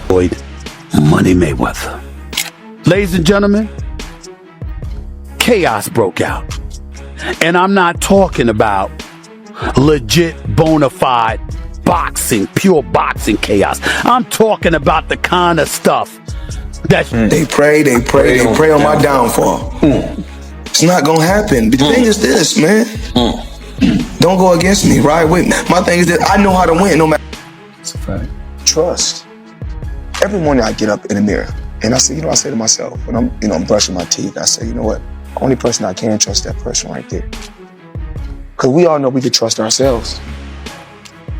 Floyd Money Mayweather. Ladies and gentlemen, chaos broke out. And I'm not talking about legit, bona fide boxing, pure boxing chaos. I'm talking about the kind of stuff that they pray on my downfall. It's not gonna happen. But the thing is this, man. Don't go against me, ride with me. My thing is that I know how to win no matter. It's a fact. Trust. Every morning I get up in the mirror and I say, I say to myself, when I'm brushing my teeth, I say, you know what? Only person I can trust, that person right there. Because we all know we can trust ourselves.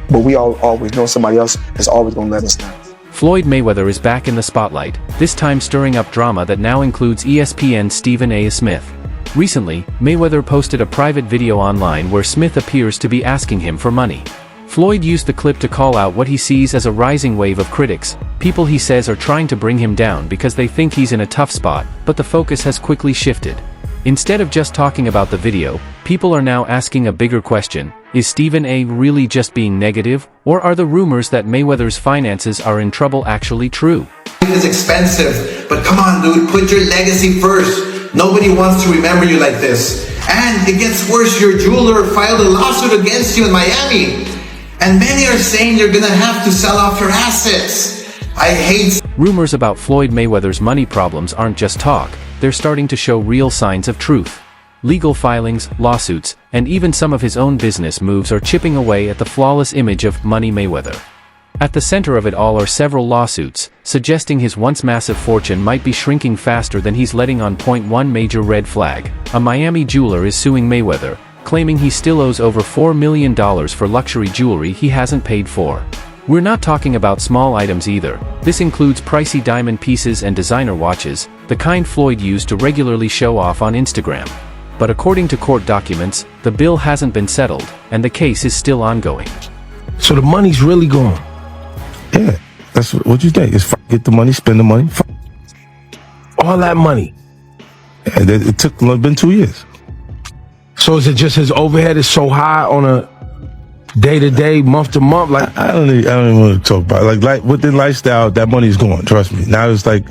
But we all always know somebody else is always gonna let us down. Floyd Mayweather is back in the spotlight, this time stirring up drama that now includes ESPN's Stephen A. Smith. Recently, Mayweather posted a private video online where Smith appears to be asking him for money. Floyd used the clip to call out what he sees as a rising wave of critics, people he says are trying to bring him down because they think he's in a tough spot, but the focus has quickly shifted. Instead of just talking about the video, people are now asking a bigger question: is Stephen A. really just being negative, or are the rumors that Mayweather's finances are in trouble actually true? It's expensive, but come on, dude, put your legacy first. Nobody wants to remember you like this. And it gets worse, your jeweler filed a lawsuit against you in Miami. And many are saying you're gonna have to sell off your assets. I hate... Rumors about Floyd Mayweather's money problems aren't just talk, they're starting to show real signs of truth. Legal filings, lawsuits, and even some of his own business moves are chipping away at the flawless image of Money Mayweather. At the center of it all are several lawsuits, suggesting his once massive fortune might be shrinking faster than he's letting on. One major red flag: a Miami jeweler is suing Mayweather, claiming he still owes over $4 million for luxury jewelry he hasn't paid for. We're not talking about small items either. This includes pricey diamond pieces and designer watches, the kind Floyd used to regularly show off on Instagram. But according to court documents, the bill hasn't been settled, and the case is still ongoing. So the money's really gone? Yeah, that's what you think. It's get the money, spend the money. All that money? Yeah, it took been 2 years. So is it just his overhead is so high on a day-to-day, month-to-month? Like I don't even want to talk about it. Like within lifestyle, that money's gone. Trust me. Now it's like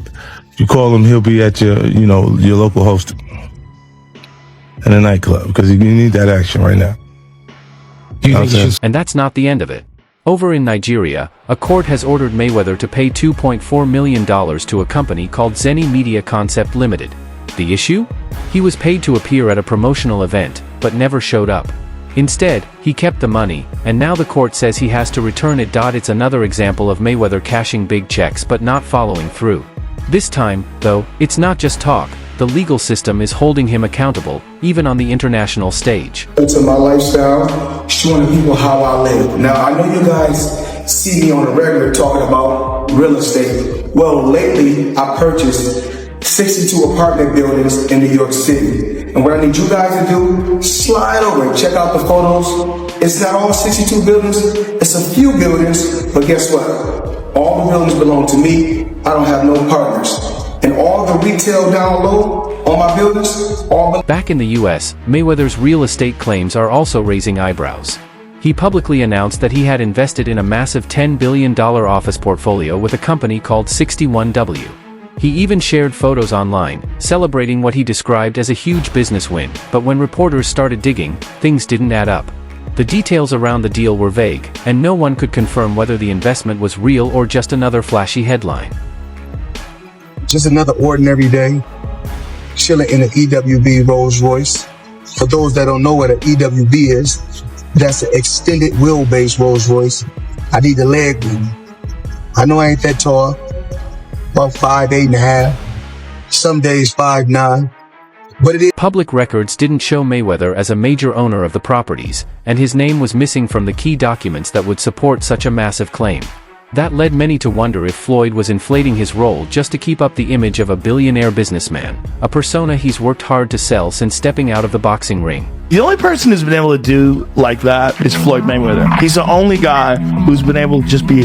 you call him, he'll be at your local host in a nightclub because you need that action right now. And that's not the end of it. Over in Nigeria, a court has ordered Mayweather to pay $2.4 million to a company called Zenny Media Concept Limited. The issue? He was paid to appear at a promotional event, but never showed up. Instead, he kept the money, and now the court says he has to return it. It's another example of Mayweather cashing big checks but not following through. This time, though, it's not just talk. The legal system is holding him accountable, even on the international stage. To my lifestyle, showing people how I live. Now, I know you guys see me on a regular talking about real estate. Well, lately, I purchased 62 apartment buildings in New York City. And what I need you guys to do, slide over and check out the photos. It's not all 62 buildings, it's a few buildings, but guess what? All the buildings belong to me. I don't have no partners. And all the retail down low on my buildings, Back in the US, Mayweather's real estate claims are also raising eyebrows. He publicly announced that he had invested in a massive $10 billion office portfolio with a company called 61W. He even shared photos online, celebrating what he described as a huge business win, but when reporters started digging, things didn't add up. The details around the deal were vague, and no one could confirm whether the investment was real or just another flashy headline. just another ordinary day, chilling in an EWB Rolls Royce. For those that don't know what an EWB is, that's an extended wheelbase Rolls Royce. I need the leg room. I know I ain't that tall, about 5'8.5", some days 5'9", but it is. Public records didn't show Mayweather as a major owner of the properties, and his name was missing from the key documents that would support such a massive claim. That led many to wonder if Floyd was inflating his role just to keep up the image of a billionaire businessman, a persona he's worked hard to sell since stepping out of the boxing ring. The only person who's been able to do like that is Floyd Mayweather. He's the only guy who's been able to just be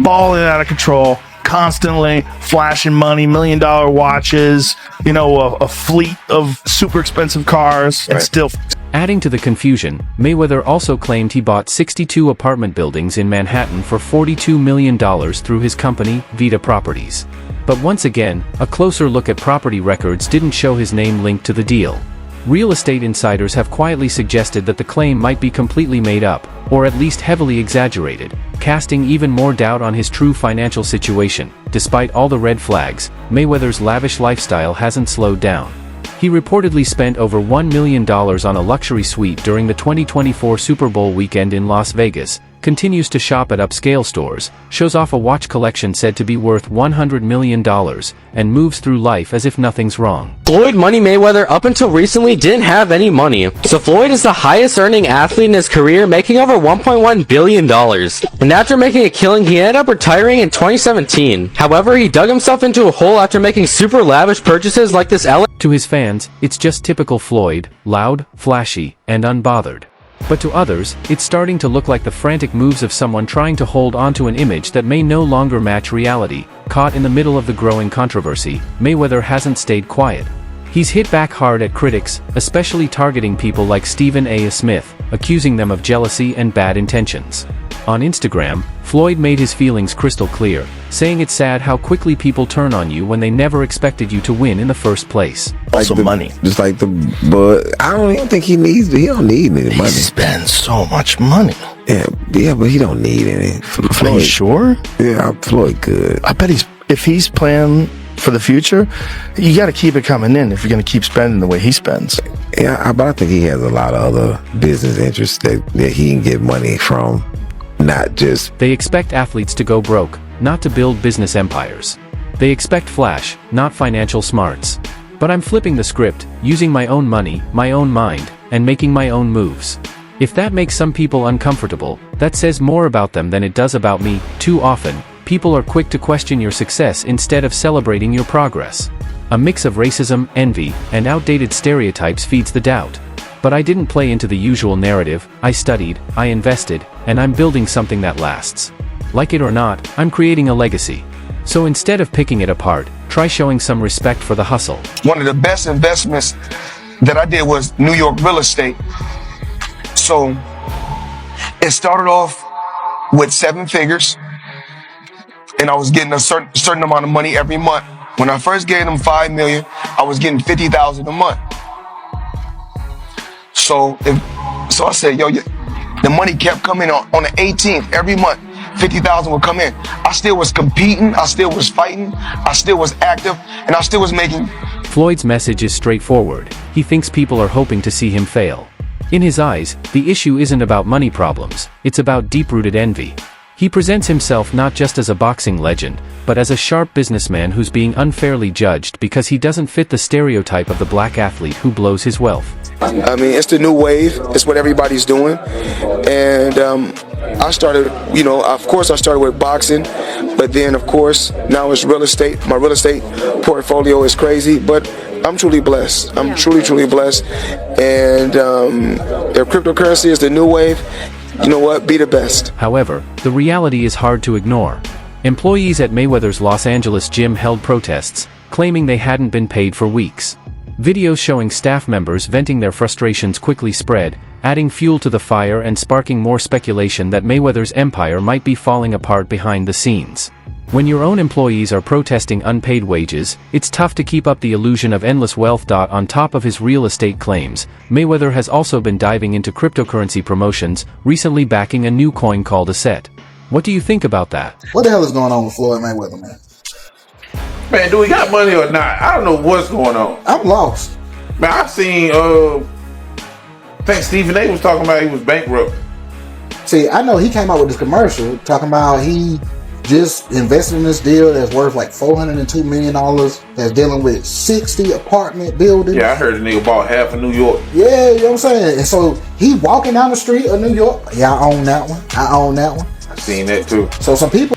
balling out of control, constantly flashing money, $1 million watches, a fleet of super expensive cars, and still. Adding to the confusion, Mayweather also claimed he bought 62 apartment buildings in Manhattan for $42 million through his company, Vita Properties. But once again, a closer look at property records didn't show his name linked to the deal. Real estate insiders have quietly suggested that the claim might be completely made up, or at least heavily exaggerated, casting even more doubt on his true financial situation. Despite all the red flags, Mayweather's lavish lifestyle hasn't slowed down. He reportedly spent over $1 million on a luxury suite during the 2024 Super Bowl weekend in Las Vegas, continues to shop at upscale stores, shows off a watch collection said to be worth $100 million, and moves through life as if nothing's wrong. Floyd Money Mayweather up until recently didn't have any money, so Floyd is the highest earning athlete in his career, making over $1.1 billion. And after making a killing, he ended up retiring in 2017. However, he dug himself into a hole after making super lavish purchases like this To his fans, it's just typical Floyd, loud, flashy, and unbothered. But to others, it's starting to look like the frantic moves of someone trying to hold onto an image that may no longer match reality. Caught in the middle of the growing controversy, Mayweather hasn't stayed quiet. He's hit back hard at critics, especially targeting people like Stephen A. Smith, accusing them of jealousy and bad intentions. On Instagram, Floyd made his feelings crystal clear, saying it's sad how quickly people turn on you when they never expected you to win in the first place. Also money. Just like but I don't even think he don't need any money. He spends so much money. Yeah, but he don't need any. Floyd, sure? Yeah, Floyd good. I bet if he's playing for the future, you got to keep it coming in if you're going to keep spending the way he spends. Yeah, but I think he has a lot of other business interests that he can get money from, not just. They expect athletes to go broke, not to build business empires. They expect flash, not financial smarts. But I'm flipping the script, using my own money, my own mind, and making my own moves. If that makes some people uncomfortable, that says more about them than it does about me. Too often, people are quick to question your success instead of celebrating your progress. A mix of racism, envy, and outdated stereotypes feeds the doubt. But I didn't play into the usual narrative. I studied, I invested, and I'm building something that lasts. Like it or not, I'm creating a legacy. So instead of picking it apart, try showing some respect for the hustle. One of the best investments that I did was New York real estate. So it started off with 7 figures, and I was getting a certain amount of money every month. When I first gave them $5 million, I was getting $50,000 a month. So I said, the money kept coming on the 18th every month. 50,000 would come in. I still was competing, I still was fighting, I still was active, and I still was making. Floyd's message is straightforward. He thinks people are hoping to see him fail. In his eyes, the issue isn't about money problems, it's about deep-rooted envy. He presents himself not just as a boxing legend, but as a sharp businessman who's being unfairly judged because he doesn't fit the stereotype of the black athlete who blows his wealth. I mean, it's the new wave. It's what everybody's doing. And I started, of course I started with boxing, but then of course now it's real estate. My real estate portfolio is crazy, but I'm truly blessed. I'm truly blessed. And if cryptocurrency is the new wave, you know what? Be the best. However, the reality is hard to ignore. Employees at Mayweather's Los Angeles gym held protests, claiming they hadn't been paid for weeks. Videos showing staff members venting their frustrations quickly spread, adding fuel to the fire and sparking more speculation that Mayweather's empire might be falling apart behind the scenes. When your own employees are protesting unpaid wages, it's tough to keep up the illusion of endless wealth. On top of his real estate claims, Mayweather has also been diving into cryptocurrency promotions, recently backing a new coin called a set. What do you think about that? What the hell is going on with Floyd Mayweather, man? Man, do we got money or not? I don't know what's going on. I'm lost. Man, I seen, I think Stephen A was talking about he was bankrupt. See, I know he came out with this commercial talking about he just invested in this deal that's worth like $402 million, that's dealing with 60 apartment buildings. Yeah, I heard the nigga bought half of New York. Yeah, you know what I'm saying? And so he walking down the street of New York. Yeah, I own that one. I own that one. I seen that too. So some people